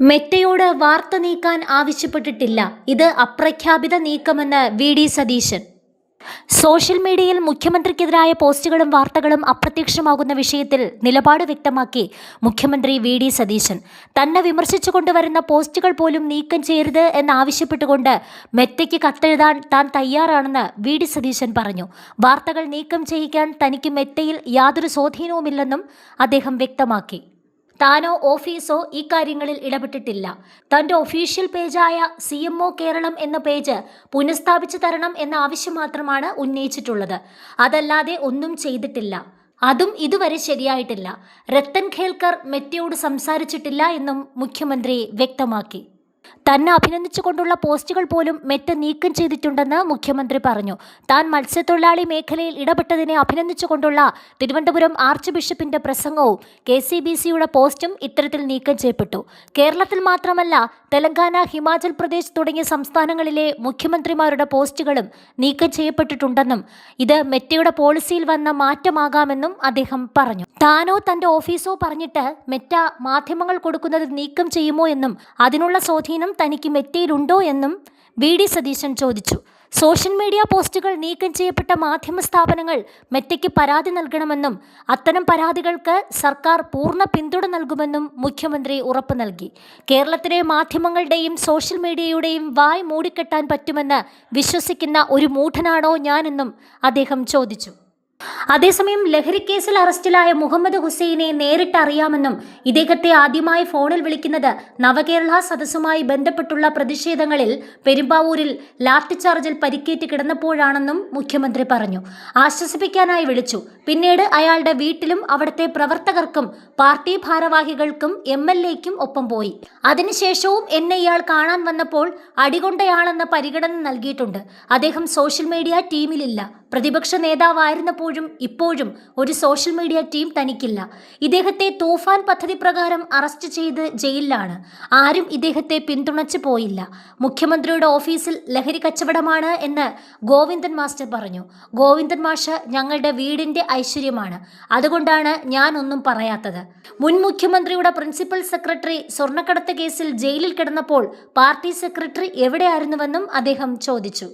മെറ്റയോട് വാർത്ത നീക്കാൻ ആവശ്യപ്പെട്ടിട്ടില്ല. ഇത് അപ്രഖ്യാപിത നീക്കമെന്ന് വി.ഡി. സതീശൻ. സോഷ്യൽ മീഡിയയിൽ മുഖ്യമന്ത്രിക്കെതിരായ പോസ്റ്റുകളും വാർത്തകളും അപ്രത്യക്ഷമാകുന്ന വിഷയത്തിൽ നിലപാട് വ്യക്തമാക്കി മുഖ്യമന്ത്രി വി.ഡി. സതീശൻ. തന്നെ വിമർശിച്ചു കൊണ്ടുവരുന്ന പോസ്റ്റുകൾ പോലും നീക്കം ചെയ്യരുത് എന്നാവശ്യപ്പെട്ടുകൊണ്ട് മെറ്റയ്ക്ക് കത്തെഴുതാൻ താൻ തയ്യാറാണെന്ന് വി.ഡി. സതീശൻ പറഞ്ഞു. വാർത്തകൾ നീക്കം ചെയ്യിക്കാൻ തനിക്ക് മെറ്റയിൽ യാതൊരു സ്വാധീനവുമില്ലെന്നും അദ്ദേഹം വ്യക്തമാക്കി. താനോ ഓഫീസോ ഈ കാര്യങ്ങളിൽ ഇടപെട്ടിട്ടില്ല. തൻ്റെ ഒഫീഷ്യൽ പേജായ CMO കേരളം എന്ന പേജ് പുനഃസ്ഥാപിച്ചു തരണം എന്ന ആവശ്യം മാത്രമാണ് ഉന്നയിച്ചിട്ടുള്ളത്. അതല്ലാതെ ഒന്നും ചെയ്തിട്ടില്ല. അതും ഇതുവരെ ശരിയായിട്ടില്ല. രത്തൻ ഖേൽക്കർ മെറ്റയോട് സംസാരിച്ചിട്ടില്ല എന്നും മുഖ്യമന്ത്രി വ്യക്തമാക്കി. തന്നെ അഭിനന്ദിച്ചുകൊണ്ടുള്ള പോസ്റ്റുകൾ പോലും മെറ്റ നീക്കം ചെയ്തിട്ടുണ്ടെന്ന് മുഖ്യമന്ത്രി പറഞ്ഞു. താൻ മത്സ്യത്തൊഴിലാളി മേഖലയിൽ ഇടപെട്ടതിനെ അഭിനന്ദിച്ചുകൊണ്ടുള്ള തിരുവനന്തപുരം ആർച്ച് ബിഷപ്പിന്റെ പ്രസംഗവും KCBCയുടെ പോസ്റ്റും ഇത്തരത്തിൽ നീക്കം ചെയ്യപ്പെട്ടു. കേരളത്തിൽ മാത്രമല്ല, തെലങ്കാന, ഹിമാചൽ പ്രദേശ് തുടങ്ങിയ സംസ്ഥാനങ്ങളിലെ മുഖ്യമന്ത്രിമാരുടെ പോസ്റ്റുകളും നീക്കം ചെയ്യപ്പെട്ടിട്ടുണ്ടെന്നും ഇത് മെറ്റയുടെ പോളിസിയിൽ വന്ന മാറ്റമാകാമെന്നും അദ്ദേഹം പറഞ്ഞു. താനോ തന്റെ ഓഫീസോ പറഞ്ഞിട്ട് മെറ്റ മാധ്യമങ്ങൾ കൊടുക്കുന്നത് നീക്കം ചെയ്യുമോ എന്നും അതിനുള്ള സ്വാധീനം തനിക്ക് മെറ്റയിലുണ്ടോ എന്നും വി.ഡി. സതീശൻ ചോദിച്ചു. സോഷ്യൽ മീഡിയ പോസ്റ്റുകൾ നീക്കം ചെയ്യപ്പെട്ട മാധ്യമ സ്ഥാപനങ്ങൾ മെറ്റയ്ക്ക് പരാതി നൽകണമെന്നും അത്തരം പരാതികൾക്ക് സർക്കാർ പൂർണ്ണ പിന്തുണ നൽകുമെന്നും മുഖ്യമന്ത്രി ഉറപ്പു നൽകി. കേരളത്തിലെ മാധ്യമങ്ങളുടെയും സോഷ്യൽ മീഡിയയുടെയും വായ് മൂടിക്കെട്ടാൻ പറ്റുമെന്ന് വിശ്വസിക്കുന്ന ഒരു മൂഢനാണോ ഞാനെന്നും അദ്ദേഹം ചോദിച്ചു. അതേസമയം ലഹരിക്കേസിൽ അറസ്റ്റിലായ മുഹമ്മദ് ഹുസൈനെ നേരിട്ട് അറിയാമെന്നും ഇദ്ദേഹത്തെ ആദ്യമായി ഫോണിൽ വിളിക്കുന്നത് നവകേരള സദസ്സുമായി ബന്ധപ്പെട്ടുള്ള പ്രതിഷേധങ്ങളിൽ പെരുമ്പാവൂരിൽ ലാത്തിച്ചാർജിൽ പരിക്കേറ്റ് കിടന്നപ്പോഴാണെന്നും മുഖ്യമന്ത്രി പറഞ്ഞു. ആശ്വസിപ്പിക്കാനായി വിളിച്ചു. പിന്നീട് അയാളുടെ വീട്ടിലും അവിടുത്തെ പ്രവർത്തകർക്കും പാർട്ടി ഭാരവാഹികൾക്കും MLAയ്ക്കും ഒപ്പം പോയി. അതിനുശേഷവും എന്നെ ഇയാൾ കാണാൻ വന്നപ്പോൾ അടികൊണ്ടയാളെന്ന പരിഗണന നൽകിയിട്ടുണ്ട്. അദ്ദേഹം സോഷ്യൽ മീഡിയ ടീമിലില്ല. പ്രതിപക്ഷ നേതാവായിരുന്നപ്പോഴും ഇപ്പോഴും ഒരു സോഷ്യൽ മീഡിയ ടീം തനിക്കില്ല. ഇദ്ദേഹത്തെ തൂഫാൻ പദ്ധതി പ്രകാരം അറസ്റ്റ് ചെയ്ത് ജയിലിലാണ്. ആരും ഇദ്ദേഹത്തെ പിന്തുണച്ചു പോയില്ല. മുഖ്യമന്ത്രിയുടെ ഓഫീസിൽ ലഹരി കച്ചവടമാണ് എന്ന് ഗോവിന്ദൻ മാസ്റ്റർ പറഞ്ഞു. ഗോവിന്ദൻ മാഷ് ഞങ്ങളുടെ വീടിന്റെ ഐശ്വര്യമാണ്. അതുകൊണ്ടാണ് ഞാൻ ഒന്നും പറയാത്തത്. മുൻ മുഖ്യമന്ത്രിയുടെ പ്രിൻസിപ്പൽ സെക്രട്ടറി സ്വർണ്ണക്കടത്ത് കേസിൽ ജയിലിൽ കിടന്നപ്പോൾ പാർട്ടി സെക്രട്ടറി എവിടെയായിരുന്നുവെന്നും അദ്ദേഹം ചോദിച്ചു.